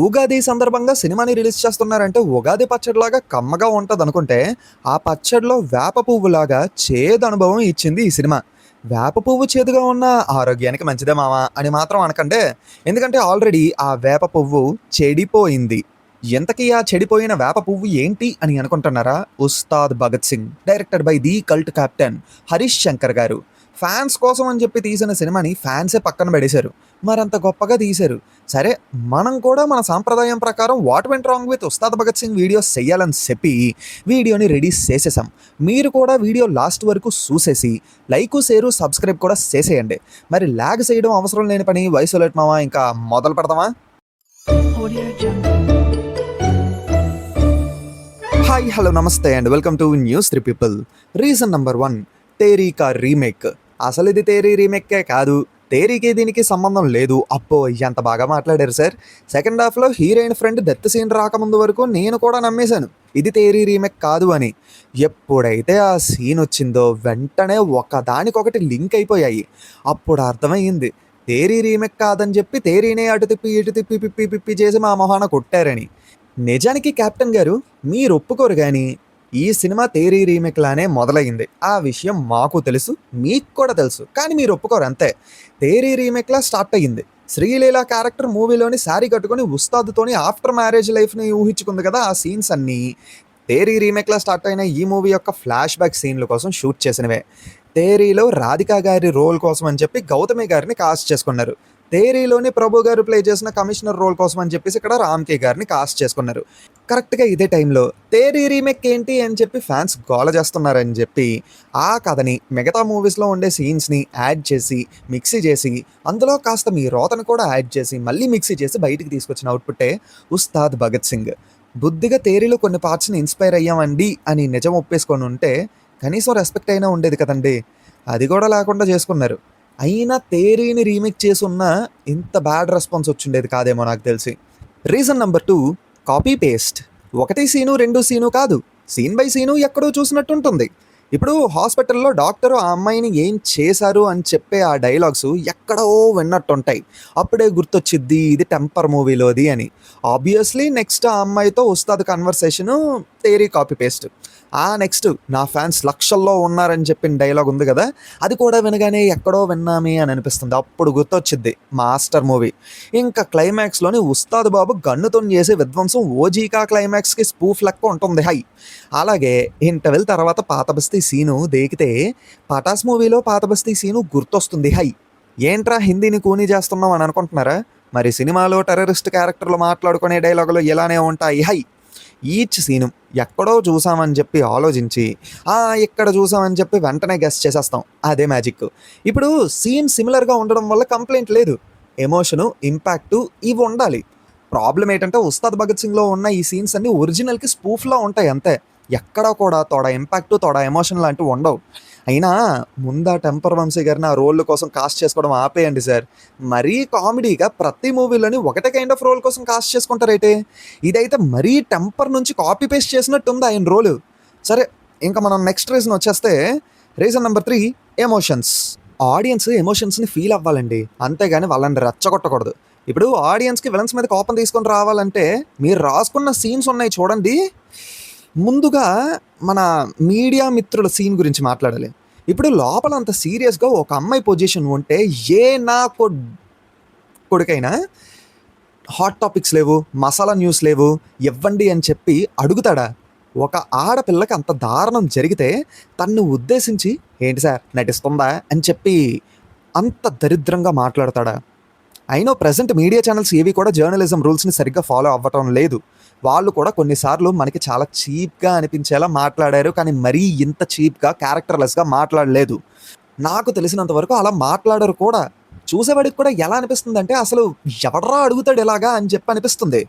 ఉగాది సందర్భంగా సినిమాని రిలీజ్ చేస్తున్నారంటే ఉగాది పచ్చడిలాగా కమ్మగా ఉంటదనుకుంటే, ఆ పచ్చడిలో వేప పువ్వులాగా చేదు అనుభవం ఇచ్చింది ఈ సినిమా. వేప పువ్వు చేదుగా ఉన్న ఆరోగ్యానికి మంచిదే మామ అని మాత్రం అనకండే. ఎందుకంటే ఆల్రెడీ ఆ వేప పువ్వు చెడిపోయింది. ఇంతకీ ఆ చెడిపోయిన వేప పువ్వు ఏంటి అని అనుకుంటున్నారా? 'Ustad Bhagat Singh' directed by the cult captain Harish Shankar గారు. ఫ్యాన్స్ కోసం అని చెప్పి తీసిన సినిమాని ఫ్యాన్సే పక్కన పడేశారు. మరంత గొప్పగా తీశారు. సరే, మనం కూడా మన సాంప్రదాయం ప్రకారం what went wrong with 'Ustad Bhagat Singh' videos చెయ్యాలని చెప్పి వీడియోని రెడీ చేసేసాం. మీరు కూడా వీడియో లాస్ట్ వరకు చూసేసి లైకు, షేరు, సబ్స్క్రైబ్ కూడా చేసేయండి. మరి లాగ్ చేయడం అవసరం లేని పని వయసు లేట్ మావా, ఇంకా మొదలు పెడదామా? Audio Jungle. హాయ్, హలో, నమస్తే and welcome to news 3 people. Reason number 1, Theri కా రీమేక్. అసలు ఇది తేరీ రీమేకే కాదు, తేరీకి దీనికి సంబంధం లేదు. అప్పో, ఎంత బాగా మాట్లాడారు సార్. సెకండ్ హాఫ్లో హీరోయిన్ ఫ్రెండ్ డెత్ సీన్ రాకముందు వరకు నేను కూడా నమ్మేశాను ఇది తేరీ రీమేక్ కాదు అని. ఎప్పుడైతే ఆ సీన్ వచ్చిందో వెంటనే ఒకదానికొకటి లింక్ అయిపోయాయి. అప్పుడు అర్థమైంది తేరీ రీమేక్ కాదని చెప్పి తేరీనే అటు తిప్పి ఇటు తిప్పి పిప్పి పిప్పి చేసి మా మొహాన కొట్టారని. నిజానికి కెప్టెన్ గారు, మీరు ఒప్పుకోరు కానీ ఈ సినిమా తేరీ రీమేక్ లానే మొదలైంది. ఆ విషయం మాకు తెలుసు, మీకు కూడా తెలుసు, కానీ మీరు ఒప్పుకోరు అంతే. తేరీ రీమేక్ లా స్టార్ట్ అయ్యింది. శ్రీలీల క్యారెక్టర్ మూవీలోని శారీ కట్టుకొని ఉస్తాద్తోని ఆఫ్టర్ మ్యారేజ్ లైఫ్ని ఊహించుకుంది కదా. ఆ సీన్స్ అన్నీ తేరీ రీమేక్లా స్టార్ట్ అయిన ఈ మూవీ యొక్క ఫ్లాష్ బ్యాక్ సీన్ల కోసం షూట్ చేసినవే. తేరీలో రాధికా గారి రోల్ కోసం అని చెప్పి గౌతమి గారిని కాస్ట్ చేసుకున్నారు. తేరీలోని ప్రభు గారు ప్లే చేసిన కమిషనర్ రోల్ కోసం అని చెప్పేసి ఇక్కడ రామ్కే గారిని కాస్ట్ చేసుకున్నారు. కరెక్ట్గా ఇదే టైంలో తేరీ రీమేక్ ఏంటి అని చెప్పి ఫ్యాన్స్ గోల చేస్తున్నారని చెప్పి ఆ కథని మిగతా మూవీస్లో ఉండే సీన్స్ని యాడ్ చేసి మిక్సీ చేసి అందులో కాస్త మీ రోతను కూడా యాడ్ చేసి మళ్ళీ మిక్సీ చేసి బయటికి తీసుకొచ్చిన అవుట్పుట్టే 'ఉస్తాద్ భగత్ సింగ్'. బుద్ధిగా తేరీలో కొన్ని పార్ట్స్ని ఇన్స్పైర్ అయ్యామండి అని నిజం ఒప్పేసుకొని ఉంటే కనీసం రెస్పెక్ట్ అయినా ఉండేది కదండి. అది కూడా లేకుండా చేసుకున్నారు. అయినా తేరీని రీమేక్ చేసి ఉన్నా ఇంత బ్యాడ్ రెస్పాన్స్ వచ్చిండేది కాదేమో నాకు తెలిసి. Reason number 2, copy paste. ఒకటి సీను, 2 సీను కాదు, సీన్ బై సీను ఎక్కడో చూసినట్టుంటుంది. ఇప్పుడు హాస్పిటల్లో డాక్టరు ఆ అమ్మాయిని ఏం చేశారు అని చెప్పే ఆ డైలాగ్స్ ఎక్కడో విన్నట్టుంటాయి. అప్పుడే గుర్తొచ్చిద్ది ఇది టెంపర్ మూవీలోది అని. ఆబ్వియస్లీ నెక్స్ట్ ఆ అమ్మాయితో ఉస్తాద్ కన్వర్సేషను తేరీ కాపీ పేస్ట్. ఆ నెక్స్ట్ నా ఫ్యాన్స్ లక్షల్లో ఉన్నారని చెప్పిన డైలాగ్ ఉంది కదా, అది కూడా వినగానే ఎక్కడో విన్నామే అని అనిపిస్తుంది. అప్పుడు గుర్తొచ్చిద్ది మాస్టర్ మూవీ. ఇంకా క్లైమాక్స్లోని ఉస్తాద్ బాబు గన్నుతో చేసే విధ్వంసం ఓజీకా క్లైమాక్స్కి స్పూఫ్ లెక్క ఉంటుంది హై. అలాగే ఇంటర్వెల్ తర్వాత పాత బస్తీ సీను దేకితే పటాస్ మూవీలో పాత బస్తీ సీను గుర్తొస్తుంది హై. ఏంట్రా హిందీని కూనీ చేస్తున్నాం అని అనుకుంటున్నారా? మరి సినిమాలో టెర్రరిస్ట్ క్యారెక్టర్లు మాట్లాడుకునే డైలాగులు ఇలానే ఉంటాయి హై. ఈచ్ సీను ఎక్కడో చూసామని చెప్పి ఆలోచించి ఇక్కడ చూసామని చెప్పి వెంటనే గెస్ చేసేస్తాం. అదే మ్యాజిక్. ఇప్పుడు సీన్ సిమిలర్గా ఉండడం వల్ల కంప్లైంట్ లేదు. ఎమోషను, ఇంపాక్టు ఇవి ఉండాలి. ప్రాబ్లం ఏంటంటే 'ఉస్తాద్ భగత్ సింగ్'లో ఉన్న ఈ సీన్స్ అన్నీ ఒరిజినల్కి స్పూఫ్లో ఉంటాయి అంతే. ఎక్కడా కూడా తోడ ఇంపాక్టు, తోడ ఎమోషన్ లాంటివి ఉండవు. అయినా ముందా టెంపర్ వంశీ గారిని ఆ రోల్ కోసం కాస్ట్ చేసుకోవడం ఆపేయండి సార్. మరీ కామెడీగా ప్రతి మూవీలోని ఒకటే కైండ్ ఆఫ్ రోల్ కోసం కాస్ట్ చేసుకుంటారైతే. ఇదైతే మరీ టెంపర్ నుంచి కాపీ పేస్ట్ చేసినట్టు ఉంది ఆయన రోలు. సరే, ఇంకా మనం నెక్స్ట్ రీజన్ వచ్చేస్తే రీజన్ నెంబర్ 3, ఎమోషన్స్. ఆడియన్స్ ఎమోషన్స్ని ఫీల్ అవ్వాలండి, అంతేగాని వాళ్ళని రెచ్చగొట్టకూడదు. ఇప్పుడు ఆడియన్స్కి విలన్స్ మీద కోపం తీసుకొని రావాలంటే మీరు రాసుకున్న సీన్స్ ఉన్నాయి చూడండి. ముందుగా మన మీడియా మిత్రుల సీన్ గురించి మాట్లాడాలి. ఇప్పుడు లోపల అంత సీరియస్గా ఒక అమ్మాయి పొజిషన్ ఉంటే నా కొడుకైనా హాట్ టాపిక్స్ లేవు, మసాలా న్యూస్ లేవు, ఇవ్వండి అని చెప్పి అడుగుతాడా? ఒక ఆడపిల్లకి అంత దారుణం జరిగితే తన్ను ఉద్దేశించి ఏంటి సార్ నటిస్తుందా అని చెప్పి అంత దరిద్రంగా మాట్లాడతాడా? అయినో ప్రజెంట్ మీడియా ఛానల్స్ ఏవి కూడా జర్నలిజం రూల్స్ని సరిగ్గా ఫాలో అవ్వటం లేదు. వాళ్ళు కూడా కొన్నిసార్లు మనకి చాలా చీప్గా అనిపించేలా మాట్లాడారు, కానీ మరీ ఇంత చీప్గా క్యారెక్టర్లెస్గా మాట్లాడలేదు. నాకు తెలిసినంత వరకు అలా మాట్లాడరు కూడా. చూసేవాడికి కూడా ఎలా అనిపిస్తుంది అంటే అసలు ఎవడరా అడుగుతాడు ఇలాగా అని చెప్పి అనిపిస్తుంది.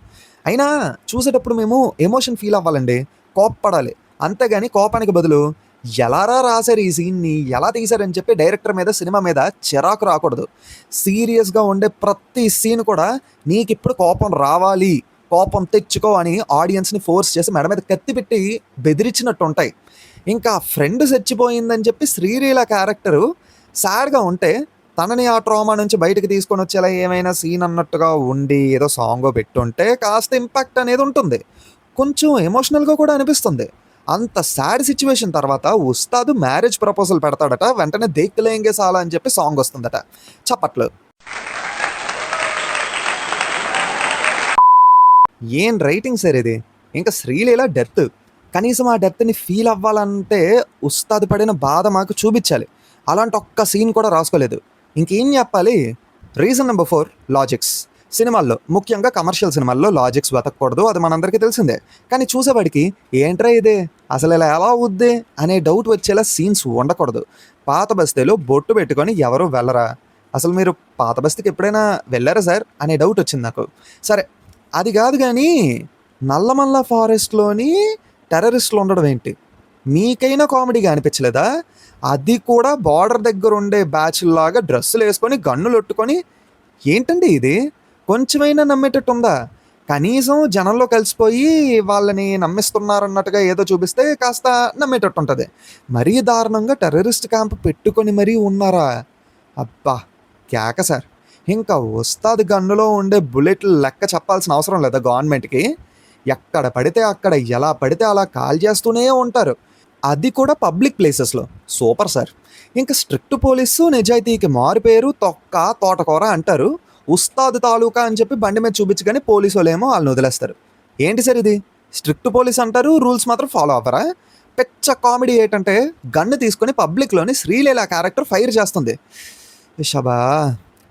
అయినా చూసేటప్పుడు మేము ఎమోషన్ ఫీల్ అవ్వాలండి, కోప్పడాలి. అంతేగాని కోపానికి బదులు ఎలారా రాశారు ఈ సీన్ని, ఎలా తీశారని చెప్పి డైరెక్టర్ మీద, సినిమా మీద చిరాకు రాకూడదు. సీరియస్గా ఉండే ప్రతి సీన్ కూడా నీకు ఇప్పుడు కోపం రావాలి, కోపం తెచ్చుకో అని ఆడియన్స్ని ఫోర్స్ చేసి మెడ మీద కత్తి పెట్టి బెదిరించినట్టు ఉంటాయి. ఇంకా ఫ్రెండ్ చచ్చిపోయిందని చెప్పి శ్రీలీల క్యారెక్టరు సాడ్గా ఉంటే తనని ఆ ట్రామా నుంచి బయటకు తీసుకొని వచ్చేలా ఏమైనా సీన్ అన్నట్టుగా ఉండి ఏదో సాంగో పెట్టుంటే కాస్త ఇంపాక్ట్ అనేది ఉంటుంది. కొంచెం ఎమోషనల్‌గా కూడా అనిపిస్తుంది. అంత సాడ్ సిట్యుయేషన్ తర్వాత ఉస్తాదు మ్యారేజ్ ప్రపోజల్ పెడతాడట. వెంటనే 'దేఖ్ లేంగే సాలా' అని చెప్పి సాంగ్ వస్తుందట. చప్పట్లు. ఏం రైటింగ్ సార్ ఇది. ఇంకా శ్రీలీల డెత్. కనీసం ఆ డెత్‌ని ఫీల్ అవ్వాలంటే ఉస్తాద్ పడిన బాధ మాకు చూపించాలి. అలాంటి ఒక్క సీన్ కూడా రాసుకోలేదు. ఇంకేం చెప్పాలి? Reason number 4 logics. సినిమాల్లో ముఖ్యంగా కమర్షియల్ సినిమాల్లో లాజిక్స్ వెతకూడదు. అది మనందరికీ తెలిసిందే. కానీ చూసేవాడికి ఏంట్రా ఇదే? అసలు ఇలా ఎలా అవుద్ది అనే డౌట్ వచ్చేలా సీన్స్ ఉండకూడదు. పాత బస్తీలో బొట్టు పెట్టుకొని ఎవరు వెళ్ళరా? అసలు మీరు పాత బస్తీకి ఎప్పుడైనా వెళ్ళారా సార్ అనే డౌట్ వచ్చింది నాకు. సరే అది కాదు కానీ నల్లమల్ల ఫారెస్ట్‌లోని టెర్రరిస్టులు ఉండడం ఏంటి? మీకైనా కామెడీగా అనిపించలేదా? అది కూడా బార్డర్ దగ్గర ఉండే బ్యాచ్‌లాగా డ్రెస్సులేసుకొని గన్నులొట్టుకొని ఏంటండి ఇది? కొంచెమైనా నమ్మేటట్టు ఉందా? కనీసం జనంలో కలిసిపోయి వాళ్ళని నమ్మిస్తున్నారన్నట్టుగా ఏదో చూపిస్తే కాస్త నమ్మేటట్టు ఉంటది. మరీ దారుణంగా టెర్రరిస్ట్ క్యాంప్ పెట్టుకొని మరీ ఉన్నారా? అబ్బా! కేక సార్. ఇంకా ఉస్తాద్ గన్నులో ఉండే బుల్లెట్లు లెక్క చెప్పాల్సిన అవసరం లేదా గవర్నమెంట్‌కి? ఎక్కడ పడితే అక్కడ, ఎలా పడితే అలా కాల్చేస్తూనే ఉంటారు. అది కూడా పబ్లిక్ ప్లేసెస్‌లో. Super sir. ఇంకా స్ట్రిక్ట్ పోలీసు నిజాయితీకి మారుపేరు తొక్క, తోటకూర అంటారు. ఉస్తాద్ తాలూకా అని చెప్పి బండి మీద చూపించగానే పోలీసోళ్ళేమో ఆళ్ళని వదిలేస్తారు. ఏంటి సార్ ఇది? స్ట్రిక్ట్ పోలీస్ అంటారు, రూల్స్ మాత్రం ఫాలో అవ్వరా? పిచ్చ కామెడీ ఏంటంటే గన్ను తీసుకొని పబ్లిక్‌లోని శ్రీలీల క్యారెక్టర్ ఫైర్ చేస్తుంది. షబా!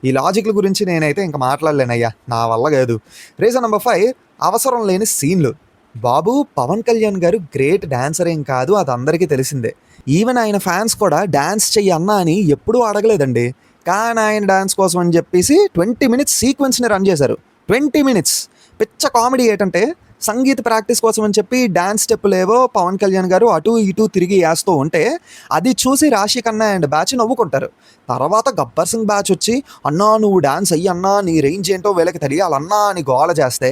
ఈ లాజిక్‌ల గురించి నేనైతే ఇంక మాట్లాడలేనయ్యా. నా వల్ల కాదు. రీజన్ నెంబర్ 5 అవసరం లేని సీన్‌లు. బాబు పవన్ కళ్యాణ్ గారు గ్రేట్ డాన్సర్ ఏం కాదు, అది అందరికీ తెలిసిందే. ఈవెన్ ఆయన ఫ్యాన్స్ కూడా డాన్స్ చెయ్యి అన్నా అని ఎప్పుడూ అడగలేదండి. కానీ ఆయన డాన్స్ కోసం అని చెప్పేసి 20 మినిట్స్ సీక్వెన్స్‌ని రన్ చేశారు. 20 మినిట్స్. పిచ్చ కామెడీ ఏంటంటే సంగీత ప్రాక్టీస్ కోసం అని చెప్పి డాన్స్ స్టెప్పులేవో పవన్ కళ్యాణ్ గారు అటు ఇటు తిరిగి వేస్తూ ఉంటే అది చూసి రాశి ఖన్నా అండ్ బ్యాచ్ నవ్వుకుంటారు. తర్వాత గబ్బర్ సింగ్ బ్యాచ్ వచ్చి అన్నా నువ్వు డాన్స్ అయ్యి అన్నా నీ రేంజ్ ఏంటో వీళ్ళకి తెలియాలన్నా అని గోల చేస్తే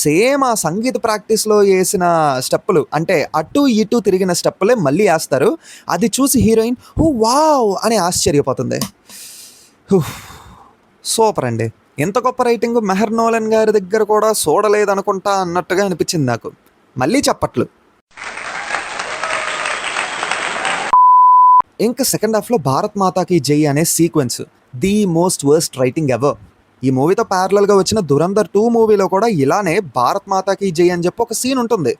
సేమ్ ఆ సంగీత ప్రాక్టీస్లో వేసిన స్టెప్పులు అంటే అటు ఇటు తిరిగిన స్టెప్పులే మళ్ళీ వేస్తారు. అది చూసి హీరోయిన్ ఓ వావ్ అని ఆశ్చర్యపోతుంది. సూపర్ అండి. ఇంత గొప్ప రైటింగ్ మెహర్ నోలన్ గారి దగ్గర కూడా చూడలేదనుకుంటా అన్నట్టుగా అనిపించింది నాకు. మళ్ళీ చప్పట్లు. ఇంకా సెకండ్ హాఫ్లో భారత్ మాతాకి జై అనే sequence the most worst writing ever. ఈ మూవీతో ప్యారలల్గా వచ్చిన దురంధర్ 2 మూవీలో కూడా ఇలానే భారత్ మాతాకి జై అని చెప్పి ఒక సీన్ ఉంటుంది.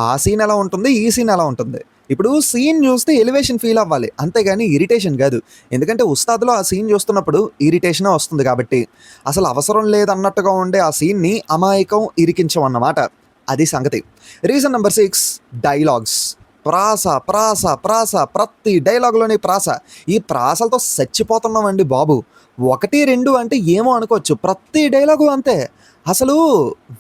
ఆ సీన్ ఎలా ఉంటుంది, ఈ సీన్ ఎలా ఉంటుంది? ఇప్పుడు సీన్ చూస్తే ఎలివేషన్ ఫీల్ అవ్వాలి, అంతేగాని ఇరిటేషన్ కాదు. ఎందుకంటే ఉస్తాద్లో ఆ సీన్ చూస్తున్నప్పుడు ఇరిటేషనే వస్తుంది కాబట్టి. అసలు అవసరం లేదన్నట్టుగా ఉండే ఆ సీన్ని అమాయకం ఇరికించం అన్నమాట. అది సంగతి. Reason number 6 dialogues. ప్రాస ప్రాస ప్రాస ప్రతి డైలాగ్లోని ప్రాస. ఈ ప్రాసలతో చచ్చిపోతున్నామండి బాబు. 1, 2 అంటే ఏమో అనుకోవచ్చు, ప్రతి డైలాగు అంతే. అసలు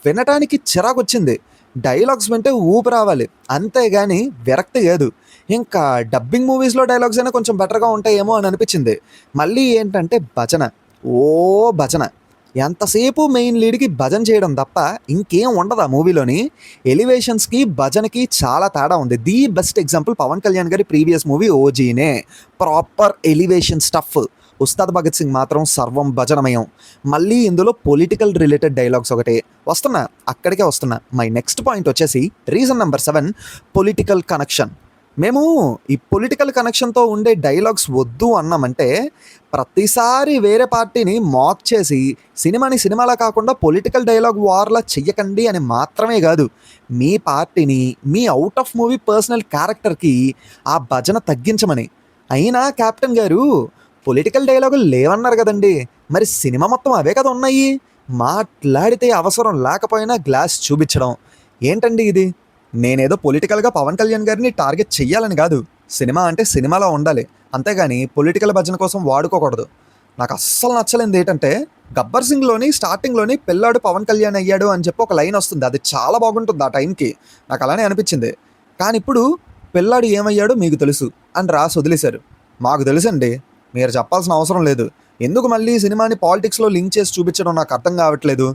వినటానికి చిరాకు వచ్చింది. డైలాగ్స్ వింటే ఊపి రావాలి, అంతేగాని విరక్తి కాదు. ఇంకా డబ్బింగ్ మూవీస్లో డైలాగ్స్ అయినా కొంచెం బెటర్గా ఉంటాయేమో అని అనిపించింది. మళ్ళీ ఏంటంటే భజన. ఓ భజన. ఎంతసేపు మెయిన్ లీడ్కి భజన చేయడం తప్ప ఇంకేం ఉండదు ఆ మూవీలోని. ఎలివేషన్స్కి భజనకి చాలా తేడా ఉంది. The best example Pawan Kalyan గారి ప్రీవియస్ మూవీ ఓజీనే. Proper elevation stuff. Ustaad Bhagat Singh మాత్రం సర్వం భజనమయం. మళ్ళీ ఇందులో పొలిటికల్ రిలేటెడ్ డైలాగ్స్ ఒకటి. అక్కడికే వస్తున్నా. మై నెక్స్ట్ పాయింట్ వచ్చేసి రీజన్ నెంబర్ 7 పొలిటికల్ కనెక్షన్. మేము ఈ పొలిటికల్ కనెక్షన్తో ఉండే డైలాగ్స్ వద్దు అన్నామంటే ప్రతిసారి వేరే పార్టీని మాక్ చేసి సినిమాని సినిమాలా కాకుండా పొలిటికల్ డైలాగ్ వార్లా చెయ్యకండి అని మాత్రమే కాదు, మీ పార్టీని me out of movie personal క్యారెక్టర్కి ఆ భజన తగ్గించమని. అయినా కెప్టెన్ గారు పొలిటికల్ డైలాగులు లేవన్నారు కదండి, మరి సినిమా మొత్తం అవే కదా ఉన్నాయి. మాట్లాడితే అవసరం లేకపోయినా గ్లాస్ చూపించడం ఏంటండి ఇది? నేనేదో పొలిటికల్గా పవన్ కళ్యాణ్ గారిని టార్గెట్ చెయ్యాలని కాదు. సినిమా అంటే సినిమాలో ఉండాలి, అంతేగాని పొలిటికల్ భజన కోసం వాడుకోకూడదు. నాకు అస్సలు నచ్చలేనిది ఏంటంటే గబ్బర్ సింగ్లోని స్టార్టింగ్లోని పిల్లాడు పవన్ కళ్యాణ్ అయ్యాడు అని చెప్పి ఒక లైన్ వస్తుంది. అది చాలా బాగుంటుంది ఆ టైంకి, నాకు అలానే అనిపించింది. కానీ ఇప్పుడు పిల్లాడు ఏమయ్యాడో మీకు తెలుసు అని రాసి వదిలేశారు. మాకు తెలుసండి, మీరు చెప్పాల్సిన అవసరం లేదు. ఎందుకు మళ్ళీ సినిమాని పాలిటిక్స్లో లింక్ చేసి చూపించడం నాకు అర్థం కావట్లేదు.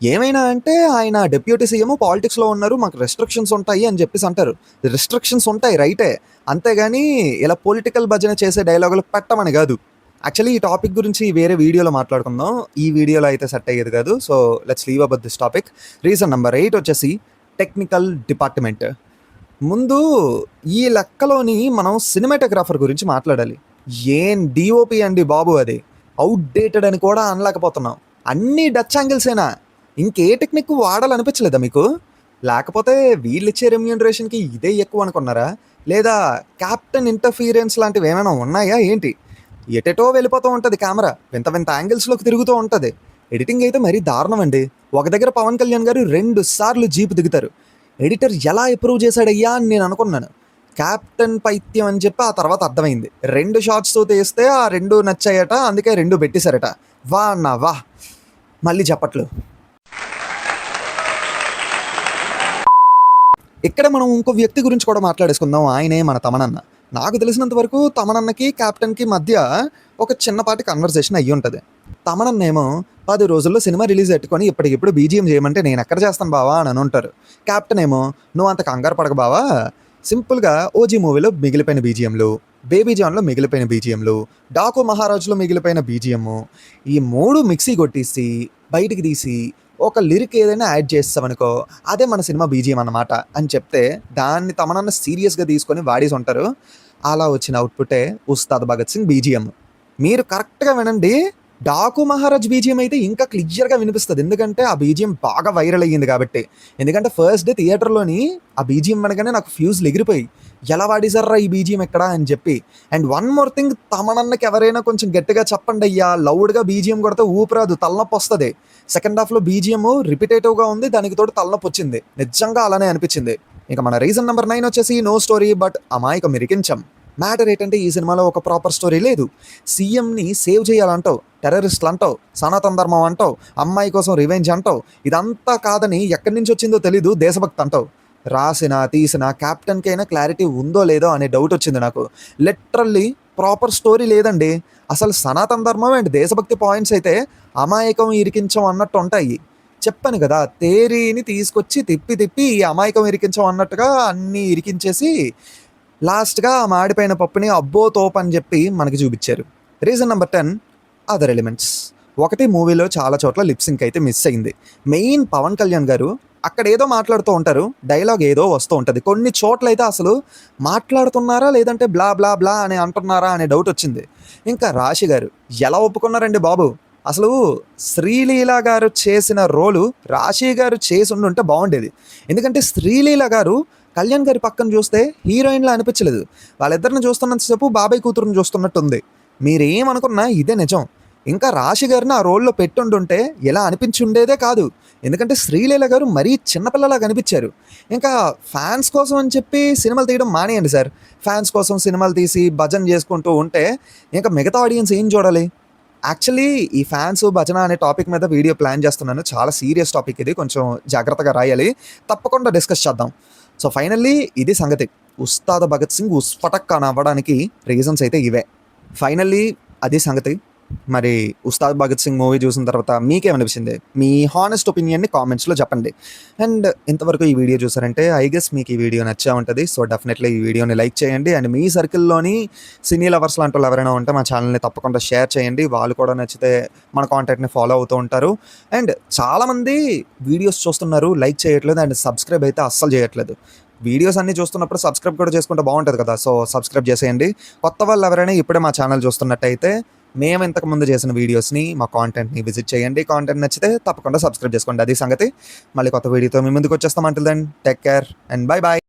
ఏమైనా అంటే ఆయన డిప్యూటీ సీఎం పాలిటిక్స్లో ఉన్నారు, మాకు రెస్ట్రిక్షన్స్ ఉంటాయి అని చెప్పేసి అంటారు. రెస్ట్రిక్షన్స్ ఉంటాయి రైటే, అంతేగాని ఇలా పొలిటికల్ భజన చేసే డైలాగులు పెట్టమని కాదు. యాక్చువల్లీ ఈ టాపిక్ గురించి వేరే వీడియోలో మాట్లాడుకుందాం. ఈ వీడియోలో అయితే సెట్ అయ్యేది కాదు. So let's leave about this topic. Reason number 8 వచ్చేసి టెక్నికల్ డిపార్ట్మెంట్. ముందు ఈ లెక్కలోని మనం సినిమాటోగ్రాఫర్ గురించి మాట్లాడాలి. ఏం డిఓపి అండి బాబు, అది అవుట్డేటెడ్ అని కూడా అనలేకపోతున్నాం. అన్నీ డచ్ యాంగిల్సేనా, ఇంకే టెక్నిక్ వాడాలనిపించలేదా మీకు? లేకపోతే వీళ్ళు ఇచ్చే రెమ్యూనరేషన్కి ఇదే ఎక్కువ అనుకున్నారా? లేదా క్యాప్టెన్ ఇంటర్ఫీరెన్స్ లాంటివి ఏమైనా ఉన్నాయా ఏంటి? ఎటెటో వెళ్ళిపోతూ ఉంటుంది కెమెరా, వింత వింత యాంగిల్స్లోకి తిరుగుతూ ఉంటుంది. ఎడిటింగ్ అయితే మరీ దారుణం అండి. ఒక దగ్గర పవన్ కళ్యాణ్ గారు 2 సార్లు జీపు దిగుతారు. ఎడిటర్ ఎలా అప్రూవ్ చేశాడయ్యా అని నేను అనుకున్నాను. క్యాప్టెన్ పైత్యం అని చెప్పి ఆ తర్వాత అర్థమైంది. 2 షార్ట్స్తో తీస్తే ఆ 2 నచ్చాయట, అందుకే 2 పెట్టేశారట. వా అన్నా వా, మళ్ళీ చెప్పట్లు. ఇక్కడ మనం ఇంకో వ్యక్తి గురించి కూడా మాట్లాడేసుకుందాం. ఆయనే మన తమనన్న. నాకు తెలిసినంత వరకు తమనన్నకి క్యాప్టెన్కి మధ్య ఒక చిన్నపాటి కన్వర్సేషన్ అయ్యి ఉంటుంది. తమనన్న ఏమో 10 రోజుల్లో సినిమా రిలీజ్ పెట్టుకొని ఇప్పటికిప్పుడు బీజిఎం చేయమంటే నేను ఎక్కడ చేస్తాను బావా అని ఉంటారు. క్యాప్టెన్ ఏమో నువ్వు అంత కంగారు పడక బావా, సింపుల్గా ఓజీ మూవీలో మిగిలిపోయిన బీజిఎంలు, బేబీ జాన్లో మిగిలిపోయిన బీజిఎంలు, డాకు మహారాజులో మిగిలిపోయిన బీజిఎం, ఈ 3 మిక్సీ కొట్టేసి బయటికి తీసి ఒక లిరిక్ ఏదైనా యాడ్ చేస్తామనుకో, అదే మన సినిమా బీజిఎం అన్నమాట అని చెప్తే దాన్ని తమనన్న సీరియస్గా తీసుకొని వాడేసి ఉంటారు. అలా వచ్చిన అవుట్పుటే ఉస్తాద్ భగత్ సింగ్ బీజిఎం. మీరు కరెక్ట్గా వినండి, డాకు మహారాజ్ బీజిఎం అయితే ఇంకా క్లియర్గా వినిపిస్తుంది. ఎందుకంటే ఆ బీజిఎం బాగా వైరల్ అయ్యింది కాబట్టి. ఎందుకంటే ఫస్ట్ డే థియేటర్లోని ఆ బీజిఎం అనగానే నాకు ఫ్యూజ్లు ఎగిరిపోయి, ఎలా వాడేశారా ఈ బీజిఎం ఎక్కడ అని చెప్పి. అండ్ వన్ మోర్ థింగ్, తమనన్నకి ఎవరైనా కొంచెం గట్టిగా చెప్పండి అయ్యా, లౌడ్గా బీజిఎం కొడితే ఊపిరాదు, తలనొప్పి వస్తుంది. సెకండ్ హాఫ్లో బీజిఎం రిపిటేటివ్గా ఉంది, దానికి తోడు తలనొప్పి వచ్చింది. నిజంగా అలానే అనిపించింది. ఇక మన రీజన్ నెంబర్ 9 వచ్చేసి నో స్టోరీ బట్ అమాయకం ఇరికించం. మ్యాటర్ ఏంటంటే ఈ సినిమాలో ఒక ప్రాపర్ స్టోరీ లేదు. సీఎంని సేవ్ చేయాలంటావు, టెర్రరిస్టులు అంటావు, సనాతన ధర్మం అంటావు, అమ్మాయి కోసం రివెంజ్ అంటావు. ఇదంతా కాదని ఎక్కడి నుంచి వచ్చిందో తెలీదు దేశభక్తి అంటావు. రాసిన తీసిన క్యాప్టెన్కైనా క్లారిటీ ఉందో లేదో అనే డౌట్ వచ్చింది నాకు. లిటరల్లీ ప్రాపర్ స్టోరీ లేదండి. అసలు సనాతన ధర్మం అండ్ దేశభక్తి పాయింట్స్ అయితే అమాయకం ఇరికించం అన్నట్టు ఉంటాయి. చెప్పాను కదా, తేరీని తీసుకొచ్చి తిప్పి తిప్పి ఈ అమాయకం ఇరికించం అన్నట్టుగా అన్నీ ఇరికించేసి లాస్ట్గా ఆ మాడిపోయిన పప్పుని అబ్బో తోపు అని చెప్పి మనకి చూపించారు. Reason number 10 other elements. ఒకటి, మూవీలో చాలా చోట్ల లిప్సింక్ అయితే మిస్ అయింది. మెయిన్ పవన్ కళ్యాణ్ గారు అక్కడ ఏదో మాట్లాడుతూ ఉంటారు, డైలాగ్ ఏదో వస్తూ ఉంటుంది. కొన్ని చోట్ల అయితే అసలు మాట్లాడుతున్నారా లేదంటే బ్లా బ్లా బ్లా అని అంటున్నారా అనే డౌట్ వచ్చింది. ఇంకా రాశి గారు ఎలా ఒప్పుకున్నారండి బాబు. అసలు శ్రీలీల గారు చేసిన రోలు రాశి గారు చేసి ఉంటే బాగుండేది. ఎందుకంటే శ్రీలీల గారు కళ్యాణ్ గారి పక్కన చూస్తే హీరోయిన్లా అనిపించలేదు. వాళ్ళిద్దరిని చూస్తున్నంతసేపు బాబాయ్ కూతురుని చూస్తున్నట్టుంది. మీరేమనుకున్నా ఇదే నిజం. ఇంకా రాశి గారిని ఆ రోల్లో పెట్టుంటే ఎలా అనిపించి ఉండేదే కాదు. ఎందుకంటే శ్రీలీల గారు మరీ చిన్నపిల్లలా కనిపించారు. ఇంకా ఫ్యాన్స్ కోసం అని చెప్పి సినిమాలు తీయడం మానేయండి సార్. ఫ్యాన్స్ కోసం సినిమాలు తీసి భజన చేసుకుంటూ ఉంటే ఇంకా మిగతా ఆడియన్స్ ఏం చూడాలి? యాక్చువల్లీ ఈ ఫ్యాన్స్ భజన అనే టాపిక్ మీద వీడియో ప్లాన్ చేస్తున్నాను. చాలా సీరియస్ టాపిక్ ఇది, కొంచెం జాగ్రత్తగా రాయాలి. తప్పకుండా డిస్కస్ చేద్దాం. సో ఫైనల్లీ ఇది సంగతి. ఉస్తాద్ భగత్ సింగ్ ఉస్ఫటక్ అని అవ్వడానికి రీజన్స్ అయితే ఇవే. ఫైనల్లీ అది సంగతి. మరి ఉస్తాద్ భగత్ సింగ్ మూవీ చూసిన తర్వాత మీకేమనిపించింది? మీ హానెస్ట్ ఒపీనియన్ని కామెంట్స్లో చెప్పండి. అండ్ ఇంతవరకు ఈ వీడియో చూసారంటే ఐ గెస్ మీకు ఈ వీడియో నచ్చే ఉంటుంది. సో డెఫినెట్లీ ఈ వీడియోని లైక్ చేయండి. అండ్ మీ సర్కిల్లోని సినీ లవర్స్ లాంటి వాళ్ళు ఎవరైనా ఉంటే మా ఛానల్ని తప్పకుండా షేర్ చేయండి. వాళ్ళు కూడా నచ్చితే మన కాంటాక్ట్ని ఫాలో అవుతూ ఉంటారు. అండ్ చాలామంది వీడియోస్ చూస్తున్నారు, లైక్ చేయట్లేదు అండ్ సబ్స్క్రైబ్ అయితే అస్సలు చేయట్లేదు. వీడియోస్ అన్నీ చూస్తున్నప్పుడు సబ్స్క్రైబ్ కూడా చేసుకుంటే బాగుంటుంది కదా. సో సబ్స్క్రైబ్ చేసేయండి. కొత్త వాళ్ళు ఎవరైనా ఇప్పుడే మా ఛానల్ చూస్తున్నట్టయితే మేము ఇంతకుముందు చేసిన వీడియోస్ని, మా కాంటెంట్ని విజిట్ చేయండి. కాంటెంట్ నచ్చితే తప్పకుండా సబ్స్క్రైబ్ చేసుకోండి. అది సంగతి. మళ్ళీ కొత్త వీడియోతో మీ ముందుకు వచ్చేస్తాం. Until then take care and bye bye.